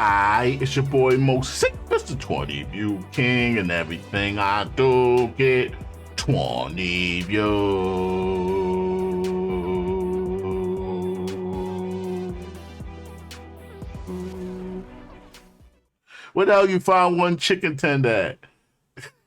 It's your boy Moseefus, the 20 view king, and everything I do get 20 views. Where the hell you find one chicken tender at?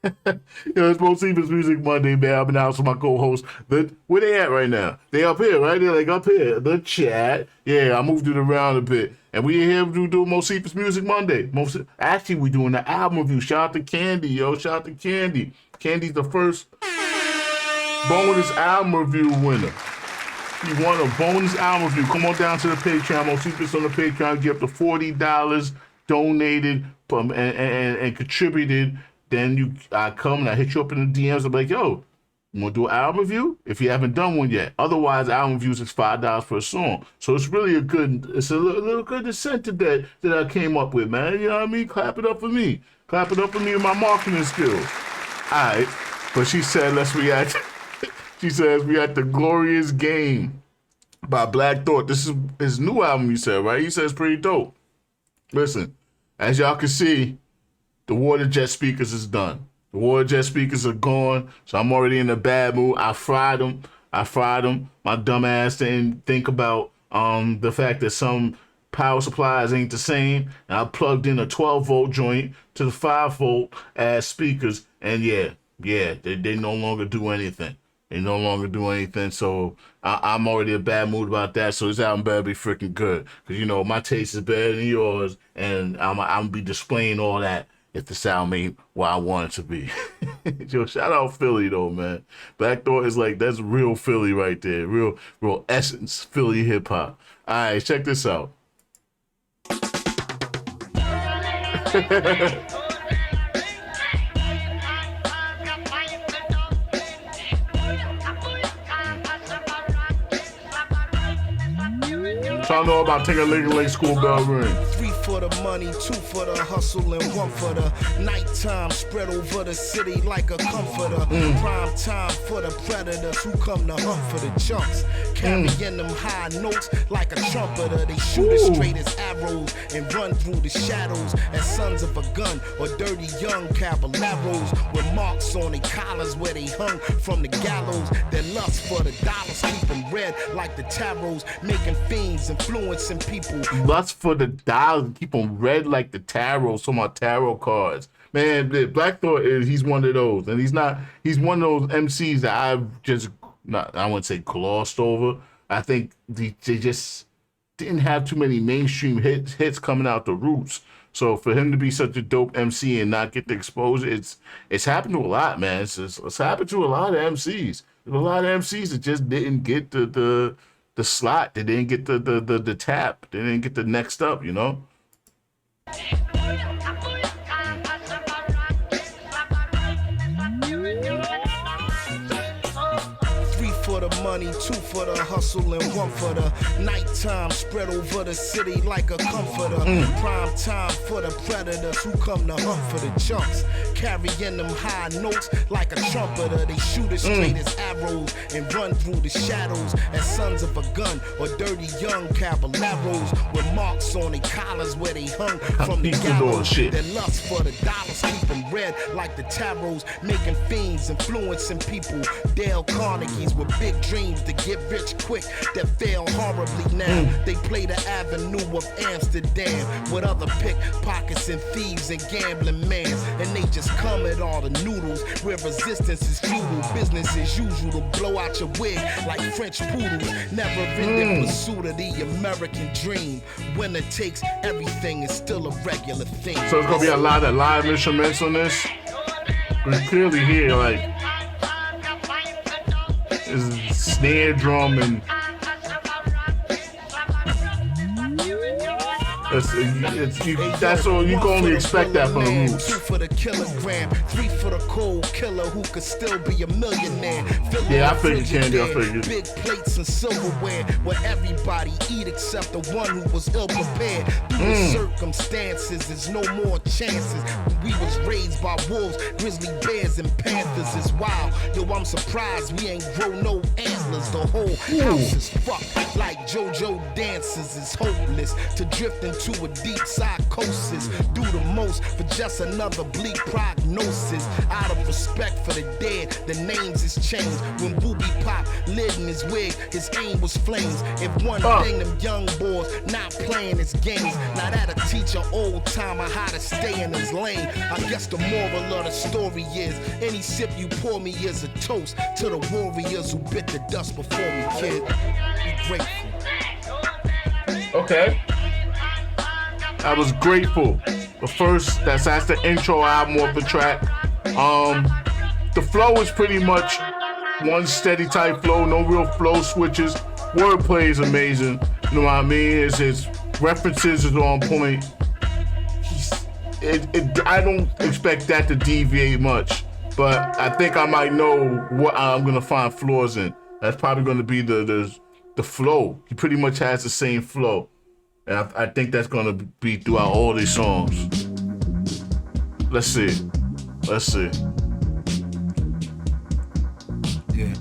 Yo, it's Moseefus Music Monday, man. I've been out with my co-host. Where they at right now? They up here, right? They're like up here. The chat. Yeah, I moved it around a bit. And we here to do Moseefus Music Monday. Actually, we doing the album review. Shout out to Candy, yo. Shout out to Candy. Candy's the first bonus album review winner. He won a bonus album review. Come on down to the Patreon. Moseefus on the Patreon. Get up to $40 donated and contributed. Then I come and I hit you up in the DMs. I'm like, yo, you want to do an album review? If you haven't done one yet. Otherwise, album reviews is $5 for a song. So it's really a little good incentive that I came up with, man. You know what I mean? Clap it up for me. Clap it up for me and my marketing skills. All right. But she said, let's react. She says, we at The Glorious Game by Black Thought. This is his new album, you said, right? He says pretty dope. Listen, as y'all can see, the water jet speakers is done. The water jet speakers are gone, so I'm already in a bad mood. I fried them. My dumb ass didn't think about the fact that some power supplies ain't the same. And I plugged in a 12-volt joint to the 5-volt ass speakers, and yeah, they no longer do anything. They no longer do anything, so I'm already in a bad mood about that, so this album better be freaking good. Because, you know, my taste is better than yours, and I'm going to be displaying all that if the sound ain't what I want it to be. Yo, shout out Philly, though, man. Black Thought is like, that's real Philly right there. Real essence Philly hip-hop. All right, check this out. Y'all know about Ting-a-ling-a-ling school bell ring. 3 for the money, 2 for the hustle, and 1 for the nighttime. Spread over the city like a comforter. Prime time for the predators who come to hunt for the chunks. Carrying them high notes like a trumpeter. They shoot as straight as arrows and run through the shadows as sons of a gun or dirty young caballeros with marks on their collars where they hung from the gallows. Their lust for the dollars keep them red like the tarots, making fiends influencing people. Lust for the dollars, keep them red like the tarot. So my tarot cards, man. Black Thought he's one of those, and he's one of those MCs that I've just I wouldn't say glossed over. I think they just didn't have too many mainstream hits coming out the roots. So for him to be such a dope MC and not get the exposure, it's happened to a lot, man. It's happened to a lot of MCs. There's a lot of MCs that just didn't get the slot. They didn't get the tap. They didn't get the next up, you know? For the money, 2 for the hustle, and 1 for the nighttime. Spread over the city like a comforter. Prime time for the predators who come to hunt for the chunks. Carrying them high notes like a trumpeter. They shoot as straight as arrows and run through the shadows as sons of a gun or dirty young caballeros with marks on their collars where they hung from the gallows. Their lust for the dollars keep them red like the tarots, making fiends influencing people. Dale Carnegie's with big dreams to get rich quick that fail horribly now. They play the avenue of Amsterdam with other pickpockets and thieves and gambling mans, and they just come at all the noodles where resistance is futile. Business as usual to blow out your wig like French poodles. Never in the pursuit of the American dream. Winner takes everything is still a regular thing. So it's gonna be a lot of live instruments on this. We clearly hear like is snare drum and that's all you can only expect that from the roots. 2 for the kilogram, 3 for the cold killer who could still be a millionaire. Yeah, I figured, Candy. I figured. Big plates and silverware where everybody eat except the one who was ill prepared. Through the circumstances, there's no more chances. We was raised by wolves, grizzly bears, and panthers. It's wild. Yo, I'm surprised we ain't grow no antlers. The whole house is fucked like JoJo dances. It's hopeless to drift into into a deep psychosis. Do the most for just another bleak prognosis. Out of respect for the dead, the names is changed. When Booby Pop lit in his wig, his aim was flames. If one thing them young boys not playing his games, now that'll teach an old timer how to stay in his lane. I guess the moral of the story is any sip you pour me is a toast to the warriors who bit the dust before me, kid. Be grateful. Okay. I was grateful. But first, that's the intro album off the track. The flow is pretty much one steady type flow, no real flow switches. Wordplay is amazing. You know what I mean? His references is on point. I don't expect that to deviate much, but I think I might know what I'm gonna find flaws in. That's probably gonna be the flow. He pretty much has the same flow, and I think that's gonna be throughout all these songs. Let's see. Yeah.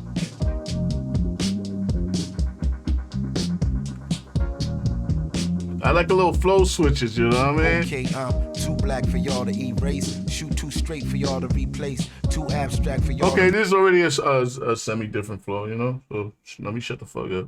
I like the little flow switches, you know what I mean? Okay, too black for y'all to erase. Shoot too straight for y'all to replace. Too abstract for y'all. Okay, this is already a semi-different flow, you know? So let me shut the fuck up.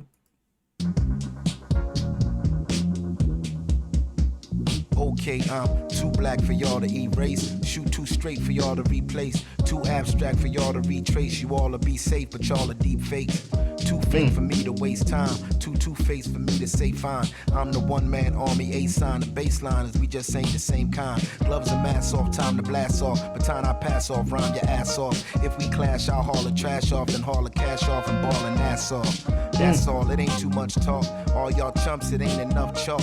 Okay, too black for y'all to erase. Shoot too straight for y'all to replace. Too abstract for y'all to retrace. You all to be safe, but y'all are deep fakes. Too fake for me to waste time. Two-faced for me to say fine. I'm the one-man army, A-sign. The baseline is we just ain't the same kind. Gloves and masks off, time to blast off. Baton I pass off, rhyme your ass off. If we clash, I'll haul the trash off, then haul the cash off and ball and ass off. That's all, it ain't too much talk. All y'all chumps, it ain't enough chalk.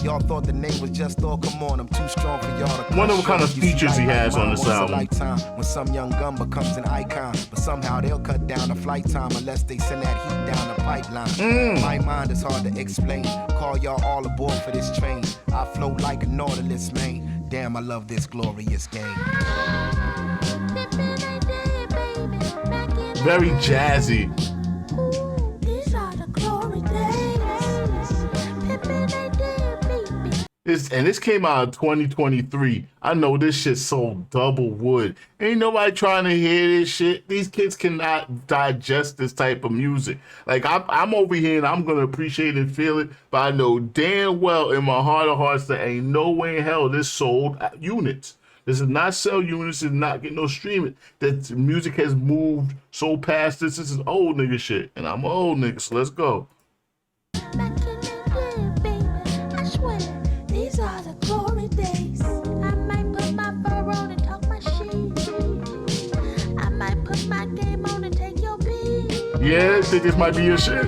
Y'all thought the name was just all, come on, I'm too strong for y'all to wonder what kind of features he has on this album. Lifetime, when some young gun becomes an icon, but somehow they'll cut down the flight time unless they send that heat down the pipeline. My mind is hard to explain. Call y'all all aboard for this train. I float like a Nautilus, man. Damn, I love this glorious game. Very jazzy. This came out in 2023. I know this shit sold double wood. Ain't nobody trying to hear this shit. These kids cannot digest this type of music. Like, I'm over here and I'm going to appreciate and feel it, but I know damn well in my heart of hearts there ain't no way in hell this sold units. This is not sell units. This is not get no streaming. That music has moved so past this. This is old nigga shit. And I'm an old nigga, so let's go. Yeah, I think this might be your shit.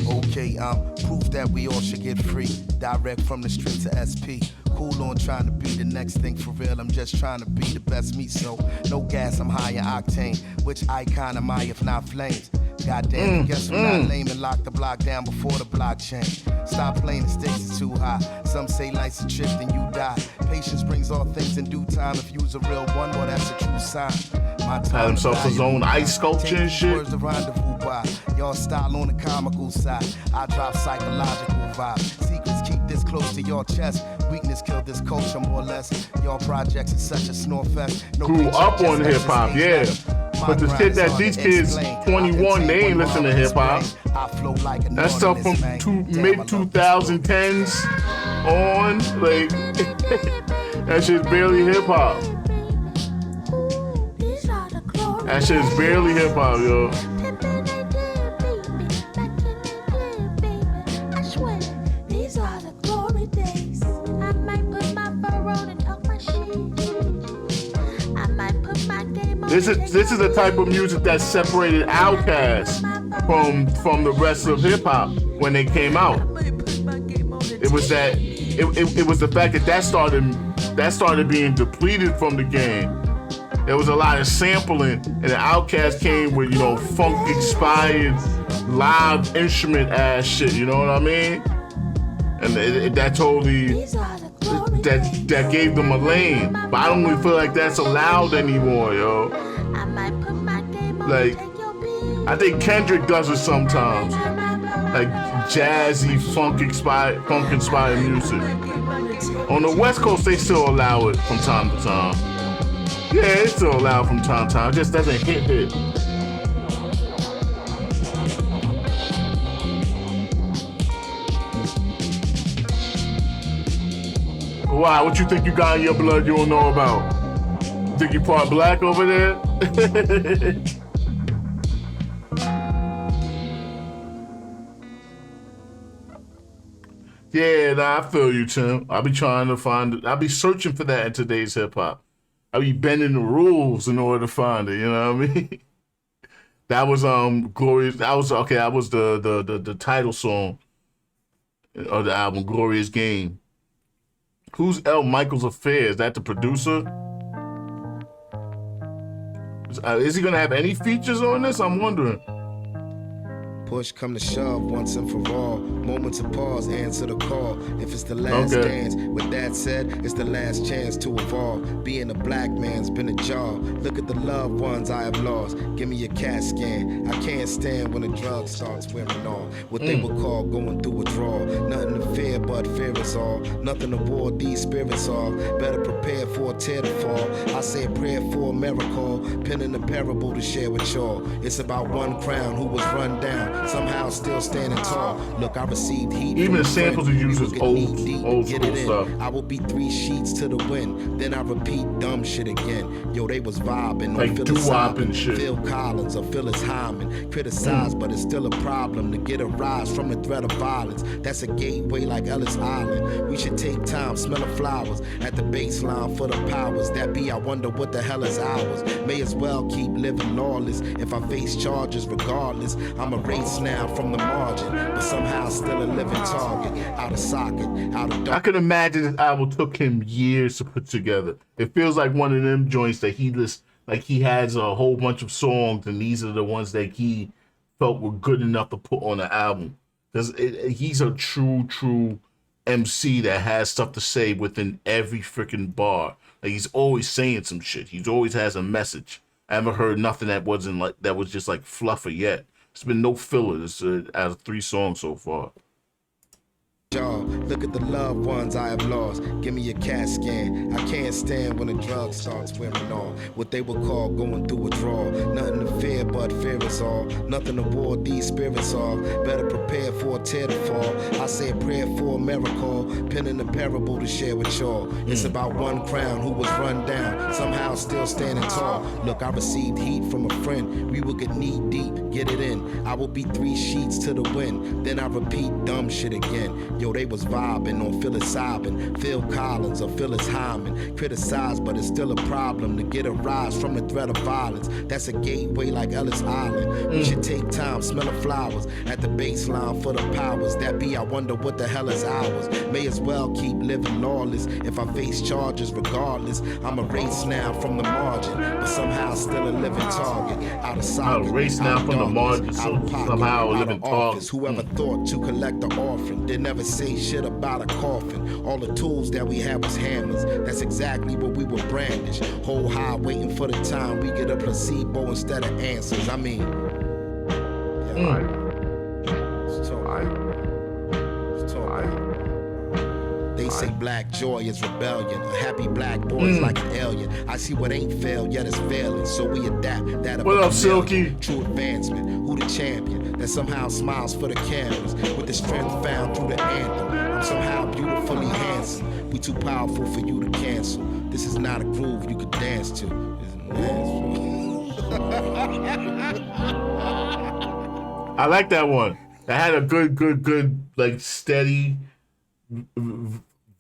Okay, proof that we all should get free. Direct from the street to SP. Cool on trying to be the next thing for real. I'm just trying to be the best me, so no gas, I'm high in octane. Which icon am I if not flames? Goddamn, guess we're not lame and lock the block down before the blockchain. Stop playing, the stakes is too high. Some say life's a trip, then you die. Patience brings all things in due time. If you's a real one, well, that's a true sign. My time had himself his own ice sculpture and shit. Words to rendezvous by. Y'all style on the comical side. I drop psychological vibes. Secrets keep this close to your chest. Weakness killed this culture more or less. Your projects is such a snore fest. No grew up on hip hop, yeah. But the shit that these kids, 21, they ain't listen to hip hop. That stuff from mid 2010s on, like, that shit's barely hip hop. That shit's barely hip hop, yo. This is the type of music that separated Outkast from the rest of hip hop when they came out. It was that it was the fact that started being depleted from the game. There was a lot of sampling, and the Outkast came with, you know, funk inspired live instrument ass shit. You know what I mean? And that totally. That gave them a lane, but I don't really feel like that's allowed anymore, yo. Like, I think Kendrick does it sometimes, like jazzy, funk-inspired music. On the West Coast, they still allow it from time to time. Yeah, they still allow it from time to time. It just doesn't hit. Why? What you think you got in your blood you don't know about? You think you part black over there? Yeah, nah, I feel you, Tim. I be trying to find it. I be searching for that in today's hip hop. I be bending the rules in order to find it. You know what I mean? That was Glorious. That was okay. That was the title song of the album, Glorious Game. Who's L. Michaels Affair? Is that the producer? Is he gonna have any features on this? I'm wondering. Push come to shove once and for all. Moments of pause, answer the call. If it's the last dance, with that said, it's the last chance to evolve. Being a black man's been a job. Look at the loved ones I have lost. Give me a CAT scan. I can't stand when the drug starts wearing off. What they would call going through withdrawal. Nothing to fear but fear is all. Nothing to ward these spirits off. Better prepare for a tear to fall. I say a prayer for a miracle. Penning a parable to share with y'all. It's about one crown who was run down. Somehow still standing tall. Look, I received heat. Even the samples he uses old school stuff. I will be 3 sheets to the wind. Then I repeat dumb shit again. Yo, they was vibing. Like doo-wop and shit. Phil Collins or Phyllis Hyman. Criticized, but it's still a problem to get a rise from the threat of violence. That's a gateway like Ellis Island. We should take time, smell the flowers at the baseline for the powers that be. I wonder what the hell is ours. May as well keep living lawless. If I face charges regardless, I'm a race now from the margin, but somehow still a living target. Out of socket, out of dark. I can imagine this album took him years to put together. It feels like one of them joints that he lists, like he has a whole bunch of songs, and these are the ones that he felt were good enough to put on the album. Because he's a true MC that has stuff to say within every freaking bar. Like he's always saying some shit. He's always has a message. I haven't heard nothing that wasn't like that was just like fluffer yet. There's been no fillers out of 3 songs so far. Look at the loved ones I have lost. Give me a CAT scan. I can't stand when the drug starts wearing off. What they would call going through withdrawal. Nothing to fear but fear is all. Nothing to ward these spirits off. Better prepare for a tear to fall. I say a prayer for a miracle. Penning a parable to share with y'all. It's about one crown who was run down. Somehow still standing tall. Look, I received heat from a friend. We will get knee deep, get it in. I will be 3 sheets to the wind. Then I repeat dumb shit again. Yo, they was vibing on Phyllis Hyman, Phil Collins or Phyllis Hyman. Criticized, but it's still a problem to get a rise from the threat of violence. That's a gateway like Ellis Island. We should take time, smell the flowers at the baseline for the powers that be. I wonder what the hell is ours. May as well keep living lawless. If I face charges regardless, I'm a race now from the margin, but somehow still a living target. Out of socket, a race now from the margin, so somehow a living target. Whoever thought to collect the orphan did never say shit about a coffin. All the tools that we had was hammers. That's exactly what we would brandish. Whole high waiting for the time we get a placebo instead of answers. I mean, They say black joy is rebellion. A happy black boy is like an alien. I see what ain't failed yet is failing, so we adapt. That what up, Silky? True advancement. Who the champion that somehow smiles for the cameras with the strength found through the anthem? I'm somehow beautifully handsome. We too powerful for you to cancel. This is not a groove you could dance to. I like that one. That had a good, like steady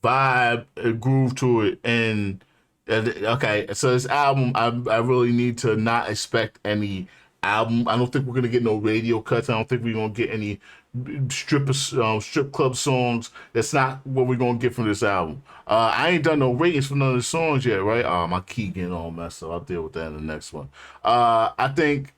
vibe, groove to it. And okay, so this album, I really need to not expect any album. I don't think we're gonna get no radio cuts. I don't think we're gonna get any strip club songs. That's not what we're gonna get from this album. I ain't done no ratings for none of the songs yet, right? My key getting all messed up. I'll deal with that in the next one. I think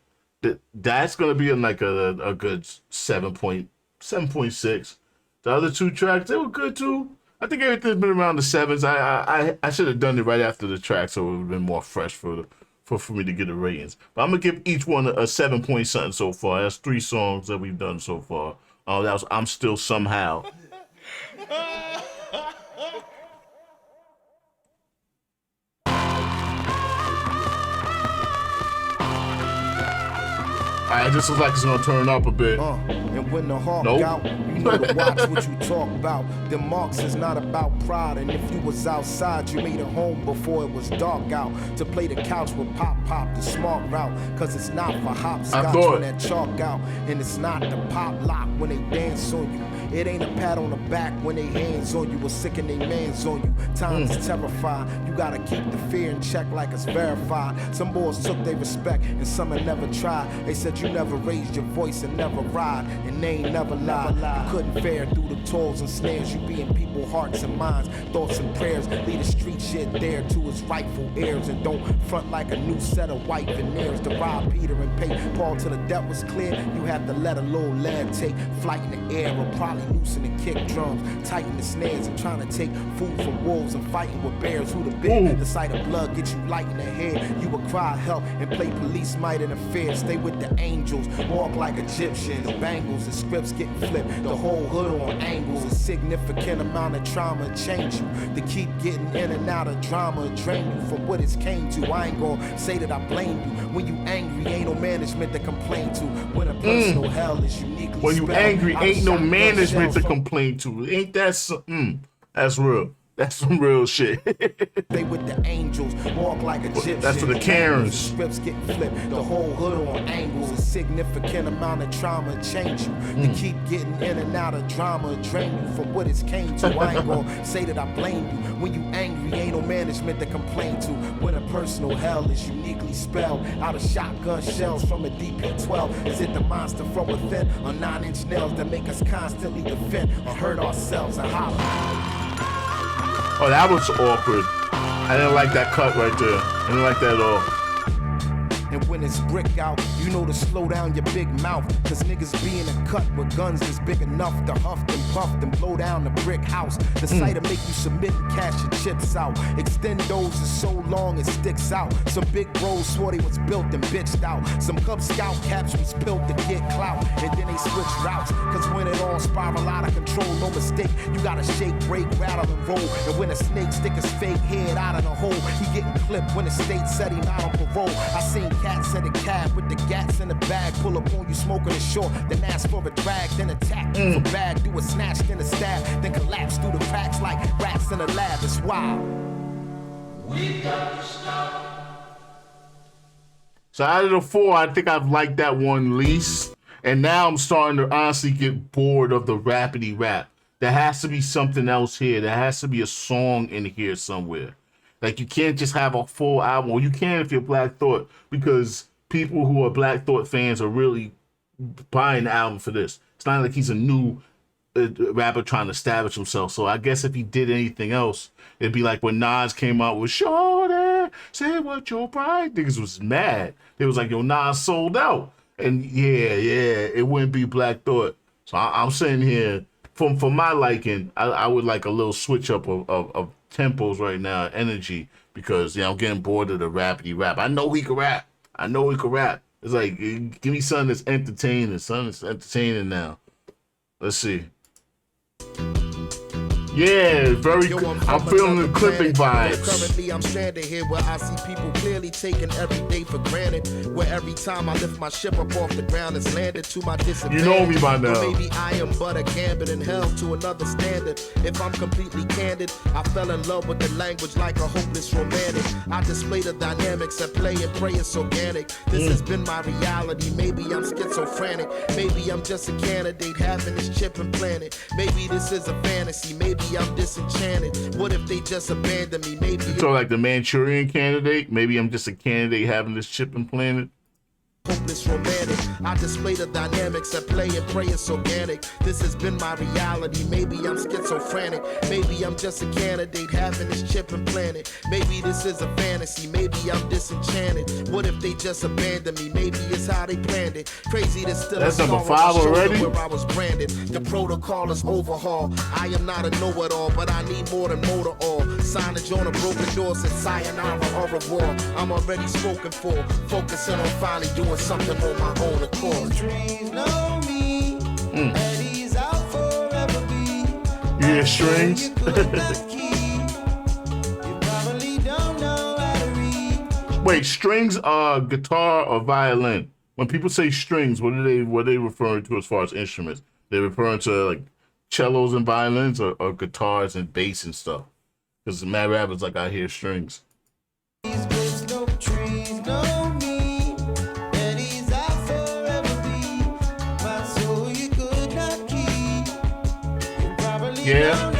that's gonna be in like a good 7.6. The other 2 tracks, they were good too. I think everything's been around the 7s. I should have done it right after the track, so it would have been more fresh for for me to get the ratings. But I'm gonna give each one a 7 point something so far. That's 3 songs that we've done so far. That was I'm Still Somehow. Alright, this looks like it's gonna turn up a bit. And when the hawk out, you know to watch what you talk about. The marks is not about pride, and if you was outside, you made a home before it was dark out. To play the couch with pop, the smart route, cause it's not for hopscotch when that chalk out, and it's not the pop lock when they dance on you. It ain't a pat on the back when they hands on you, or sicken they mans on you. Times is terrified, you gotta keep the fear in check like it's verified. Some boys took their respect, and some had never tried. They said you never raised your voice and never ride, and they ain't never lied. You couldn't fare through the toils and snares. You be in people's hearts and minds, thoughts and prayers. Lead the street shit there to its rightful heirs, and don't front like a new set of white veneers. To rob Peter and pay Paul till the debt was clear. You have to let a little lad take flight in the air, or probably loosen the kick drums, tighten the snares, and trying to take food from wolves and fighting with bears. Who the big? The sight of blood get you light in the head. You would cry help and play police might interfere. Stay with the angels, walk like Egyptians. Bangles and scripts getting flipped, the whole hood on angles. A significant amount of trauma change you. To keep getting in and out of drama drain you from what it's came to. I ain't gonna say that I blame you. When you angry, ain't no management to complain to. When a personal hell is uniquely when you angry, ain't no management to complain to. Ain't that something? That's real. That's some real shit. They with the angels, walk like Egyptians. That's for the Karens. Scripts getting flipped, the whole hood on angles. A significant amount of trauma change you. To keep getting in and out of drama drain you from what it's came to. I ain't gonna say that I blame you. When you angry, ain't no management to complain to. When a personal hell is uniquely spelled out of shotgun shells from a DP-12. Is it the monster from within, or 9-inch nails that make us constantly defend or hurt ourselves and holler? Oh, that was awkward. I didn't like that cut right there. I didn't like that at all. And when it's brick out, you know to slow down your big mouth. Cause niggas be in a cut with guns that's big enough to huff and puff and blow down the brick house. The sight to make you submit and cash your chips out. Extendos is so long it sticks out. Some big bros swore they was built and bitched out. Some Cub Scout caps was built to get clout. And then they switch routes. Cause when it all spiral out of control, no mistake, you gotta shake, break, rattle, and roll. And when a snake stick his fake head out of the hole, he getting clipped when the state said he not on parole. I seen cats in a cab with the gats in the bag, pull up on you smoking a short, then ask for a drag, then attack you for bag, do a snatch, then a stab, then collapse through the cracks like rats in a lab. It's wild. We got to stop. So out of the 4, I think I've liked that one least, and now I'm starting to honestly get bored of the rapidy rap. There has to be something else here. There has to be a song in here somewhere. Like, you can't just have a full album. Or you can if you're Black Thought, because people who are Black Thought fans are really buying the album for this. It's not like he's a new rapper trying to establish himself. So I guess if he did anything else, it'd be like when Nas came out with Shorty, say what your pride. Niggas was mad. It was like, yo, Nas sold out. And yeah, it wouldn't be Black Thought. So I'm sitting here, for my liking, I would like a little switch up of tempos right now, energy, because I'm getting bored of the rapidy rap. I know he can rap. It's like, give me something that's entertaining now. Let's see. Yeah, very. I'm feeling the clipping vibes. Currently, I'm standing here where I see people clearly taking every day for granted. Where every time I lift my ship up off the ground, it's landed to my disadvantage. You know me by now. Or maybe I am but a gambit in hell to another standard. If I'm completely candid, I fell in love with the language like a hopeless romantic. I display the dynamics at play and pray it's organic. This has been my reality. Maybe I'm schizophrenic. Maybe I'm just a candidate having this chip implanted. Maybe this is a fantasy. Maybe I'm disenchanted. What if they just abandon me? Maybe so like the Manchurian Candidate. Maybe I'm just a candidate having this chip implanted. hopeless romantic. I display the dynamics at play and pray it's organic. This has been my reality. Maybe I'm schizophrenic. Maybe I'm just a candidate having this chip implanted. Maybe this is a fantasy. Maybe I'm disenchanted. What if they just abandon me? Maybe it's how they planned it. Crazy to still that's number 5 already. Where I was branded. The protocol is overhaul. I am not a know-it-all, but I need more than motor oil. Signage on a broken door said sayonara au revoir. I'm already spoken for. Focusing on finally doing something on my own accord. Dreams know me, Eddie's out forever be. You hear strings? Wait, strings are guitar or violin? When people say strings, what are they referring to as far as instruments? They're referring to like cellos and violins or guitars and bass and stuff? Because Mad Rappers like I hear strings. Yeah.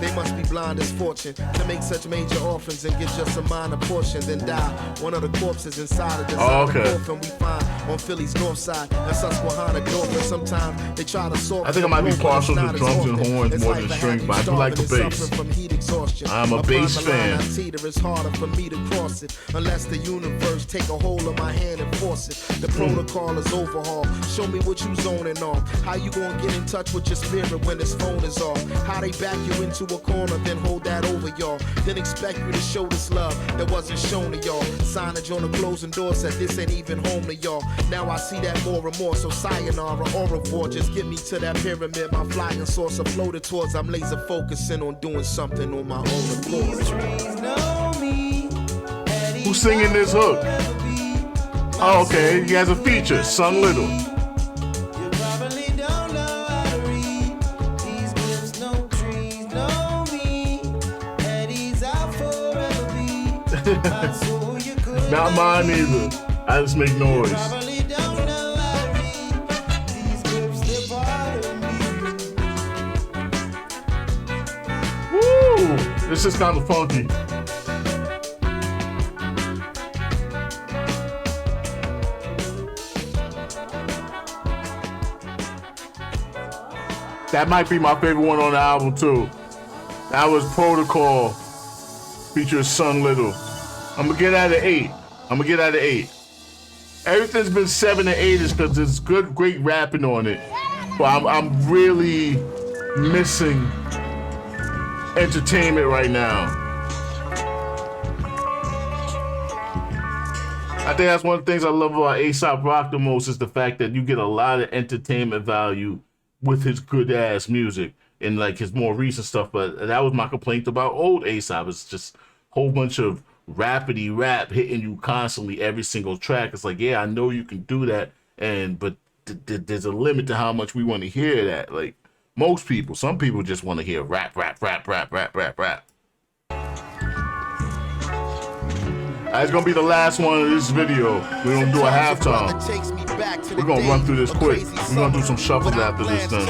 They must be blind as fortune to make such major orphans and get just a minor portion, then die. One of the corpses inside of the orphan we find on Philly's north side and Susquehanna Dorfman. Sometimes they try to solve. I think I might be partial to drums and horns more than strings, but I do like the bass. I'm a bass fan. It's harder for me to cross it unless the universe take a hold of my hand and force it. The protocol is overhaul. Show me what you zoning on. How you gonna get in touch with your spirit when this phone is off? How they back you into a corner, then hold that over y'all. Then expect you to show this love that wasn't shown to y'all. Signage on the closing door said this ain't even home to y'all. Now I see that more and more, so sayonara au revoir. Just get me to that pyramid, my flying saucer floated towards. I'm laser focusing on doing something on my own accord. Who's singing this hook? Oh, okay, he has a feature, Sun Little. Not mine either. I just make noise. Woo! This is kind of funky. That might be my favorite one on the album too. That was Protocol features Sun Little. I'm gonna get out of 8. Everything's been 7 and 8 is because there's great rapping on it. But I'm really missing entertainment right now. I think that's one of the things I love about A$AP Rock the most is the fact that you get a lot of entertainment value with his good ass music and like his more recent stuff. But that was my complaint about old A$AP. It's just a whole bunch of rapidy rap hitting you constantly every single track. It's like, yeah, I know you can do that, but there's a limit to how much we want to hear that. Like most people, some people just want to hear rap. That's gonna be the last one of this video. We're gonna do a halftime. We're gonna run through this quick. We're gonna do some shuffles after this thing.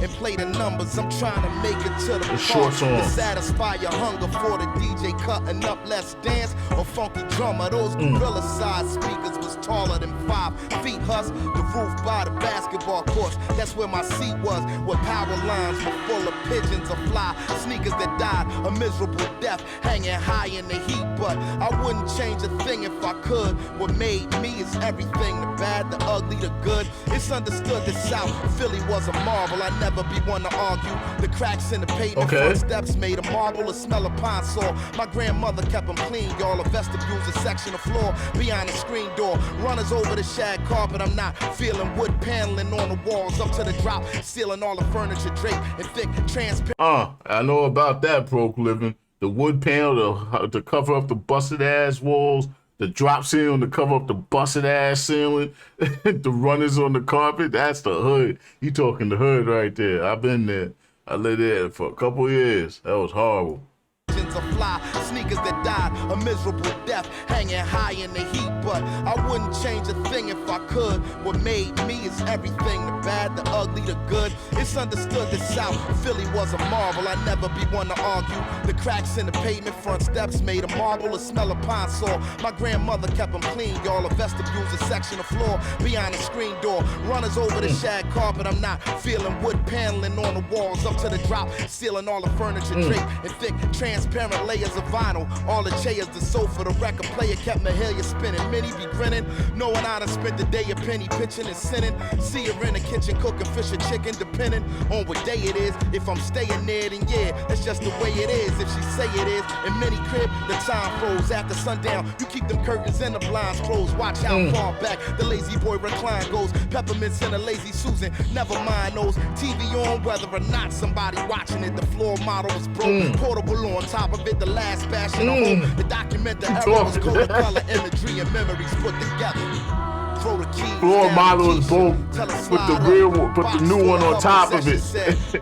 And play the numbers, I'm trying to make it to the short song. To satisfy your hunger for the DJ cutting up, let's dance or funky drummer. Those gorilla side speakers was taller than 5 feet. Hus, the roof by the basketball courts. That's where my seat was, where power lines were full of pigeons or fly. Sneakers that died a miserable death, hanging high in the heat. But I wouldn't change a thing if I could. What made me is everything, the bad, the ugly, the good. It's understood that South Philly was a marvel. I never be one to argue. The cracks in the pavement, footsteps made a marble, a smell of pine saw. My grandmother kept them clean, y'all. A vestibule's a section of floor behind the screen door. Runners over the shag carpet, I'm not feeling wood paneling on the walls. Up to the drop, sealing all the furniture draped in thick, transparent. I know about that, Pro Living. The wood panel to cover up the busted ass walls. The drop ceiling to cover up the busted ass ceiling. The runners on the carpet. That's the hood. You talking the hood right there. I've been there. I lived there for a couple years. That was horrible. Jordans are fly, sneakers that died a miserable death, hanging high in the heat. But I wouldn't change a thing if I could. What made me is everything, the bad, the ugly, the good. It's understood that South Philly was a marvel. I'd never be one to argue. The cracks in the pavement, front steps made of marble, the smell of pine saw. My grandmother kept them clean, y'all. A vestibule's a section of floor beyond the screen door. Runners over the shag carpet, I'm not feeling wood paneling on the walls up to the drop, sealing all the furniture draped in thick, transparent layers of vinyl. All the chairs, the sofa, the record player kept Mahalia spinning. Many be grinning, knowing I done spent the day a penny pitching and sinning. See her in the kitchen cooking fish or chicken, depending on what day it is. If I'm staying there, then yeah, that's just the way it is. If she say it is, in many crib, the time froze. After sundown, you keep them curtains and the blinds closed. Watch how far back the lazy boy recline goes. Peppermints and a lazy Susan, never mind those. TV on, whether or not somebody watching it. The floor model was broke, portable on top of it. The last bash in the home. The document the era was color imagery and memories put together. Throw the keys floor down model the is both, put the real one, put the new one on top of it.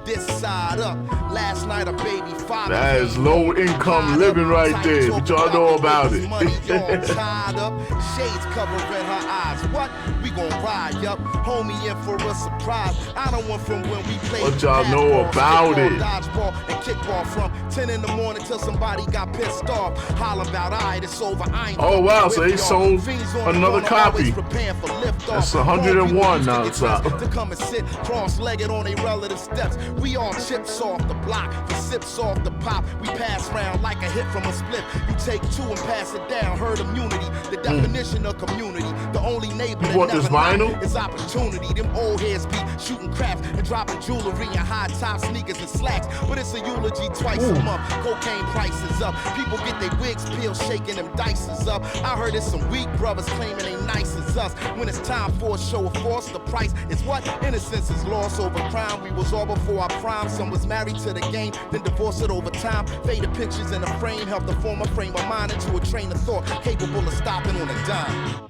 This side up. Last night a baby father. That is low income living right there. What y'all know about it? Money all tied up, shades covering her eyes. What? We gon' ride, yup. Homie in for a surprise. I don't want from when we played. What y'all know about it? Dodgeball and kickball from 10 in the morning till somebody got pissed off. Hollering about, alright, it's over. I ain't Oh wow, so they sold Fiends on another the corner, copy. always preparing for lift That's off. 101 now. It's up. To come and sit cross-legged on a relative steps. We all chips off the block, the sips off the pop. We pass round like a hit from a split. You take two and pass it down. Herd immunity, the definition of community. The only neighbor that want this never knock vinyl? is opportunity. Them old heads be shooting craps and dropping jewelry and high top sneakers and slacks. But it's a eulogy twice a month. Cocaine prices up. People get their wigs peeled, shaking them dices up. I heard it's some weak brothers claiming they nice as us. When it's time for a show of force, the price is what? Innocence is lost over crime. We was all before our prime. Some was married to the game, then divorced it over time. Faded pictures in a frame helped to form a frame of mind into a train of thought capable of stopping on a dime.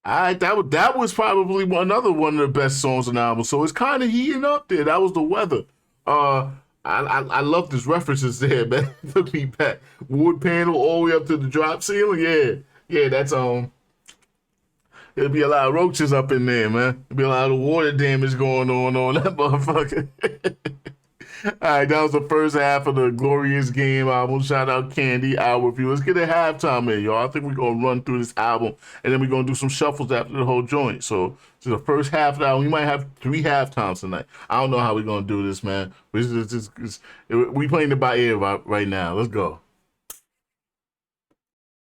Alright, that was probably another one of the best songs on the album. So it's kind of heating up there. That was The Weather. I love these references there, man. Took me back. Wood panel all the way up to the drop ceiling. Yeah, that's there'll be a lot of roaches up in there, man. There'll be a lot of water damage going on that motherfucker. Alright, that was the first half of the Glorious Game album. Shout out Candy, our review. Let's get a halftime in, y'all. I think we're going to run through this album, and then we're going to do some shuffles after the whole joint. So, this is the first half of the album. We might have 3 halftimes tonight. I don't know how we're going to do this, man. We playing it by ear right now. Let's go.